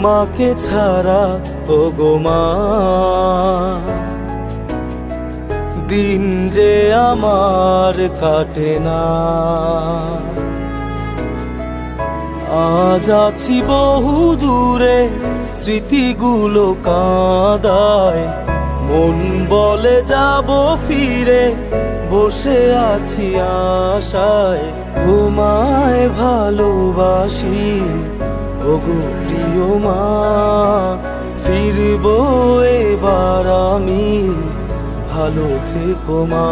তোমাকে ছাড়া ও গো মা দিন যে আমার কাটে না। আজ আছি বহু দূরে, স্মৃতিগুলো কাঁদায়, মন বলে যাব ফিরে, বসে আছি আশায়। তোমায় ভালোবাসি ওগো প্রিয় মা, ফিরবো এবার আমি, ভালো থেকো মা।